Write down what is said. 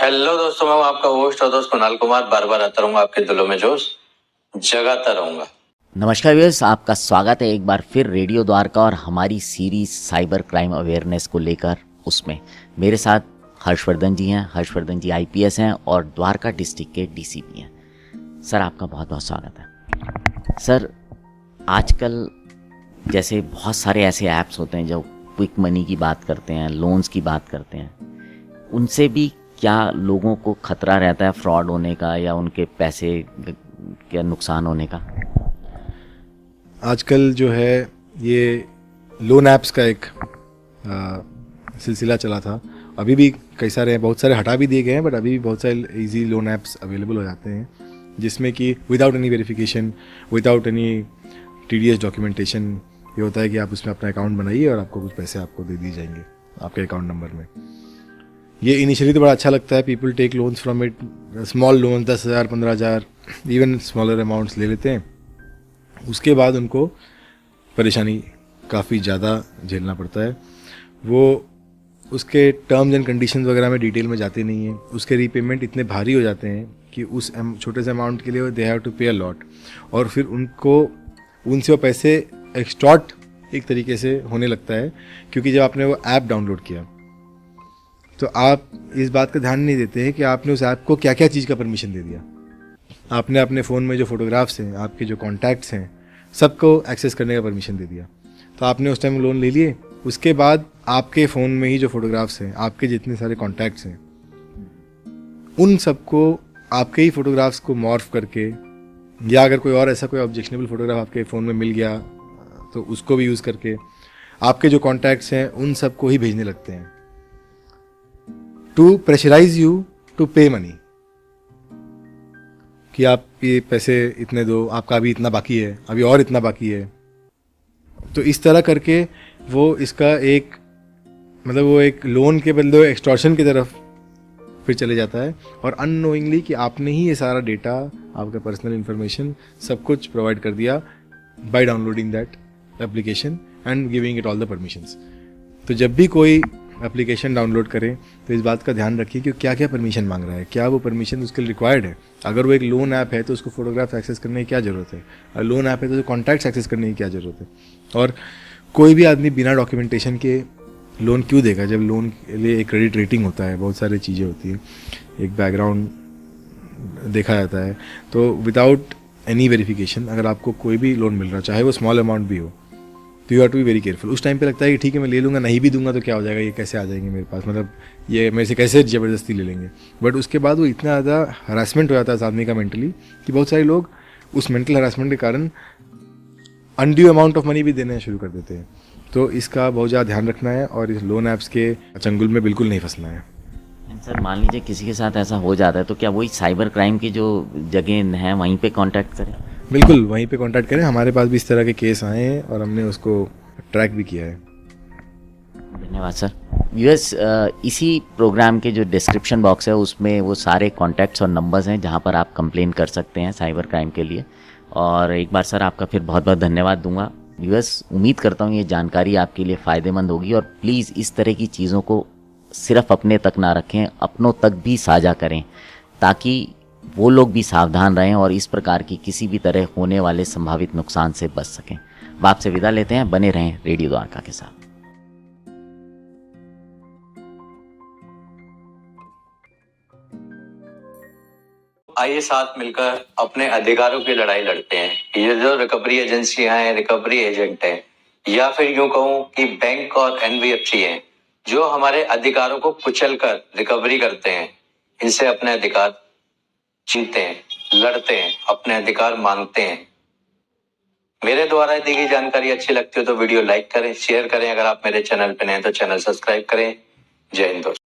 Hello दोस्तों, मैं हूं आपका होस्ट और दोस्त कुणाल कुमार। बार बार आता रहूंगा, आपके दिलों में जोश जगाता रहूंगा। नमस्कार व्यूअर्स, आपका स्वागत है एक बार फिर रेडियो द्वारका और हमारी सीरीज साइबर क्राइम अवेयरनेस को लेकर। उसमें मेरे साथ हर्षवर्धन जी हैं। हर्षवर्धन जी आईपीएस हैं और द्वारका डिस्ट्रिक्ट के डीसीपी हैं। सर, आपका बहुत बहुत स्वागत है। सर, आजकल जैसे बहुत सारे ऐसे ऐप्स होते हैं जो क्विक मनी की बात करते हैं, लोन्स की बात करते हैं, उनसे भी क्या लोगों को खतरा रहता है फ्रॉड होने का या उनके पैसे के नुकसान होने का? आजकल जो है ये लोन ऐप्स का एक सिलसिला चला था। अभी भी कई सारे हैं, बहुत सारे हटा भी दिए गए हैं, बट अभी भी बहुत सारे इजी लोन ऐप्स अवेलेबल हो जाते हैं जिसमें कि without any verification, without any TDS documentation ये होता है कि आप उसमें अपना अकाउंट बनाइए और आपको कुछ पैसे आपको दे दिए जाएंगे आपके अकाउंट नंबर में। ये इनिशियली तो बड़ा अच्छा लगता है। People take loans from it, small loan 10,000 15,000 even smaller amounts ले लेते हैं। उसके बाद उनको परेशानी काफ़ी ज़्यादा झेलना पड़ता है। वो उसके टर्म्स एंड कंडीशंस वगैरह में डिटेल में जाते नहीं हैं। उसके रीपेमेंट इतने भारी हो जाते हैं कि उस छोटे से अमाउंट के लिए दे हैव टू पे अ लॉट, और फिर उनसे वो पैसे एक्सटॉर्ट एक तरीके से होने लगता है। क्योंकि जब आपने वो ऐप डाउनलोड किया तो आप इस बात का ध्यान नहीं देते हैं कि आपने उस ऐप को क्या क्या चीज़ का परमिशन दे दिया। आपने अपने फ़ोन में जो फोटोग्राफ्स हैं, आपके जो कॉन्टैक्ट्स हैं, सबको एक्सेस करने का परमिशन दे दिया। तो आपने उस टाइम लोन ले लिए। उसके बाद आपके फ़ोन में ही जो फोटोग्राफ्स हैं, आपके जितने सारे कॉन्टैक्ट्स हैं, उन सबको आपके ही फोटोग्राफ्स को मॉर्फ करके, या अगर कोई और ऐसा कोई ऑब्जेक्शनेबल फोटोग्राफ आपके फ़ोन में मिल गया तो उसको भी यूज़ करके आपके जो कॉन्टैक्ट्स हैं उन सबको ही भेजने लगते हैं टू प्रेशराइज यू टू पे मनी, कि आप ये पैसे इतने दो, आपका अभी इतना बाकी है, अभी और इतना बाकी है। तो इस तरह करके वो इसका वो एक लोन के बदले एक्सटॉर्शन की तरफ फिर चले जाता है, और अननोइंगली कि आपने ही ये सारा डेटा, आपका पर्सनल इन्फॉर्मेशन सब कुछ प्रोवाइड कर दिया by downloading that application and giving it all the permissions. तो जब भी कोई एप्लीकेशन डाउनलोड करें तो इस बात का ध्यान रखिए कि क्या क्या परमिशन मांग रहा है, क्या वो परमिशन उसके लिए रिक्वायर्ड है। अगर वो एक लोन ऐप है तो उसको फोटोग्राफ एक्सेस करने की क्या ज़रूरत है, अगर लोन ऐप है तो कॉन्टैक्ट्स एक्सेस करने की क्या ज़रूरत है। और कोई भी आदमी बिना डॉक्यूमेंटेशन के लोन क्यों देगा, जब लोन के लिए एक क्रेडिट रेटिंग होता है, बहुत सारी चीज़ें होती हैं, एक बैकग्राउंड देखा जाता है। तो विदाउट एनी वेरिफिकेशन अगर आपको कोई भी लोन मिल रहा, चाहे वो स्मॉल अमाउंट भी हो, तो you have to be very careful. उस टाइम पे लगता है कि ठीक है मैं ले लूँगा, नहीं भी दूंगा तो क्या हो जाएगा, ये कैसे आ जाएंगे मेरे पास, मतलब ये मेरे से कैसे ज़बरदस्ती ले लेंगे। बट उसके बाद वो इतना ज़्यादा हरासमेंट हो जाता है इस आदमी का मेंटली, कि बहुत सारे लोग उस मेंटल हरासमेंट के कारण अनड्यू अमाउंट ऑफ मनी भी देना शुरू कर देते हैं। तो इसका बहुत ज़्यादा ध्यान रखना है और इस लोन ऐप्स के चंगुल में बिल्कुल नहीं फंसना है। सर, मान लीजिए किसी के साथ ऐसा हो जाता है तो क्या वही साइबर क्राइम की जो जगह है वहीं पे कांटेक्ट करें? बिल्कुल वहीं पे कांटेक्ट करें। हमारे पास भी इस तरह के केस आए हैं और हमने उसको ट्रैक भी किया है। धन्यवाद सर। यूएस इसी प्रोग्राम के जो डिस्क्रिप्शन बॉक्स है उसमें वो सारे कॉन्टैक्ट्स और नंबर्स हैं जहां पर आप कंप्लेन कर सकते हैं साइबर क्राइम के लिए। और एक बार सर आपका फिर बहुत बहुत धन्यवाद दूंगा। यूएस, उम्मीद करता हूँ ये जानकारी आपके लिए फ़ायदेमंद होगी, और प्लीज़ इस तरह की चीज़ों को सिर्फ अपने तक ना रखें, अपनों तक भी साझा करें ताकि वो लोग भी सावधान रहें और इस प्रकार की किसी भी तरह होने वाले संभावित नुकसान से बच सकें। बाप से विदा लेते हैं, बने रहें रेडियो द्वारका के साथ। आइए साथ मिलकर अपने अधिकारों की लड़ाई लड़ते हैं। ये जो रिकवरी एजेंसियां हैं, रिकवरी एजेंट हैं, या फिर यूं कहूं कि बैंक और एनबीएफसी हैं, जो हमारे अधिकारों को कुचलकर रिकवरी करते हैं, इनसे अपने अधिकार छीनते हैं, लड़ते हैं, अपने अधिकार मांगते हैं। मेरे द्वारा दी गई जानकारी अच्छी लगती हो तो वीडियो लाइक करें, शेयर करें। अगर आप मेरे चैनल पे नए हैं तो चैनल सब्सक्राइब करें। जय हिंद दोस्तों।